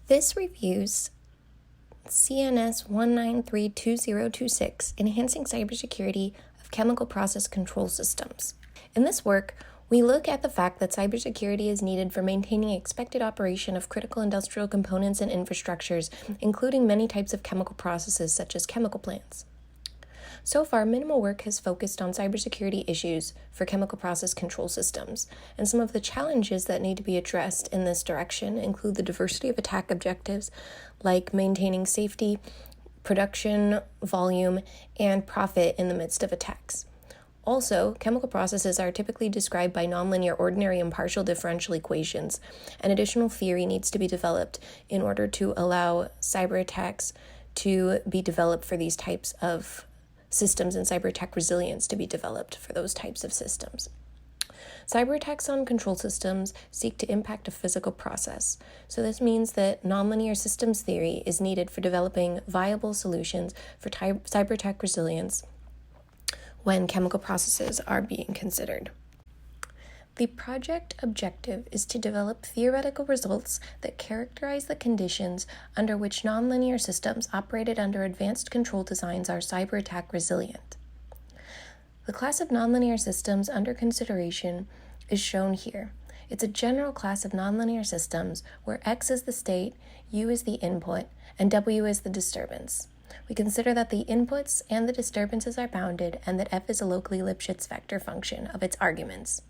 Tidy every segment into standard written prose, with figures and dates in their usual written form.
This reviews CNS 1932026, Enhancing Cybersecurity of Chemical Process Control Systems. In this work, we look at the fact that cybersecurity is needed for maintaining expected operation of critical industrial components and infrastructures, including many types of chemical processes such as chemical plants. So far, minimal work has focused on cybersecurity issues for chemical process control systems, and some of the challenges that need to be addressed in this direction include the diversity of attack objectives, like maintaining safety, production, volume, and profit in the midst of attacks. Also, chemical processes are typically described by nonlinear ordinary and partial differential equations, and additional theory needs to be developed in order to allow cyber attacks to be developed for these types of systems and cyber attack resilience to be developed for those types of systems. Cyber attacks on control systems seek to impact a physical process. So this means that nonlinear systems theory is needed for developing viable solutions for cyber attack resilience when chemical processes are being considered. The project objective is to develop theoretical results that characterize the conditions under which nonlinear systems operated under advanced control designs are cyber attack resilient. The class of nonlinear systems under consideration is shown here. It's a general class of nonlinear systems where X is the state, U is the input, and W is the disturbance. We consider that the inputs and the disturbances are bounded and that F is a locally Lipschitz vector function of its arguments.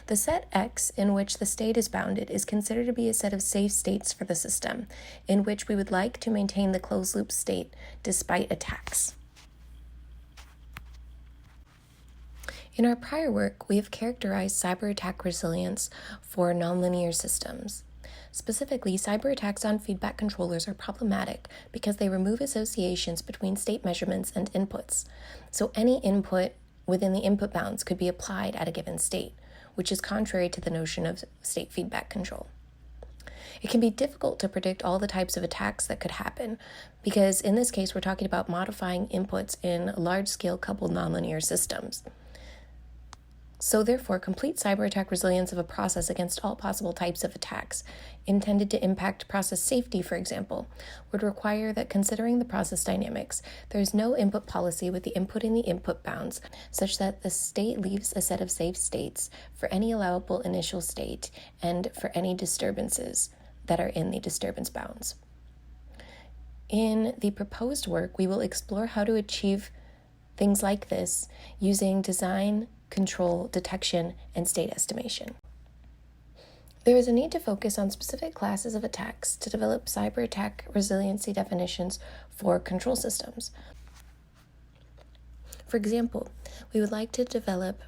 The set X in which the state is bounded is considered to be a set of safe states for the system, in which we would like to maintain the closed-loop state despite attacks. In our prior work, we have characterized cyber attack resilience for nonlinear systems. Specifically, cyber attacks on feedback controllers are problematic because they remove associations between state measurements and inputs. So any input within the input bounds could be applied at a given state, which is contrary to the notion of state feedback control. It can be difficult to predict all the types of attacks that could happen, because in this case, we're talking about modifying inputs in large-scale coupled nonlinear systems. So therefore, complete cyber attack resilience of a process against all possible types of attacks intended to impact process safety, for example, would require that, considering the process dynamics, there is no input policy with the input in the input bounds, such that the state leaves a set of safe states for any allowable initial state and for any disturbances that are in the disturbance bounds. In the proposed work, we will explore how to achieve things like this using design, control, detection, and state estimation. There is a need to focus on specific classes of attacks to develop cyber attack resiliency definitions for control systems. For example, we would like to develop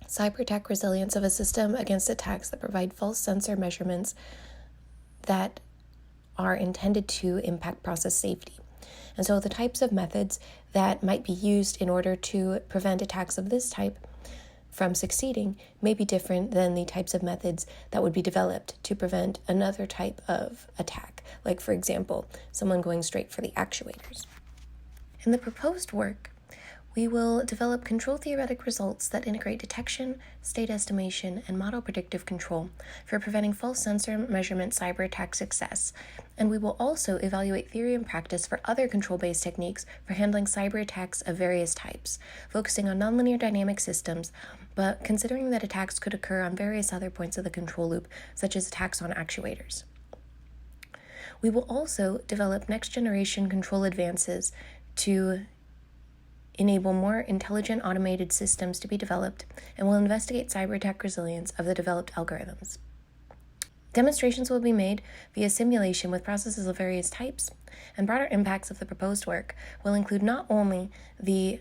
cyber attack resilience of a system against attacks that provide false sensor measurements that are intended to impact process safety. And so the types of methods that might be used in order to prevent attacks of this type from succeeding may be different than the types of methods that would be developed to prevent another type of attack, like, for example, someone going straight for the actuators. In the proposed work, we will develop control theoretic results that integrate detection, state estimation, and model predictive control for preventing false sensor measurement cyber attack success. And we will also evaluate theory and practice for other control-based techniques for handling cyber attacks of various types, focusing on nonlinear dynamic systems, but considering that attacks could occur on various other points of the control loop, such as attacks on actuators. We will also develop next-generation control advances to enable more intelligent automated systems to be developed, and will investigate cyber attack resilience of the developed algorithms. Demonstrations will be made via simulation with processes of various types, and broader impacts of the proposed work will include not only the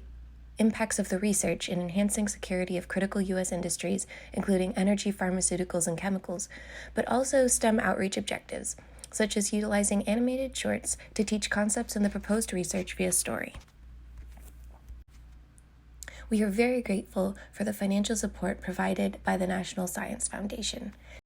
impacts of the research in enhancing security of critical U.S. industries, including energy, pharmaceuticals, and chemicals, but also STEM outreach objectives, such as utilizing animated shorts to teach concepts in the proposed research via story. We are very grateful for the financial support provided by the National Science Foundation.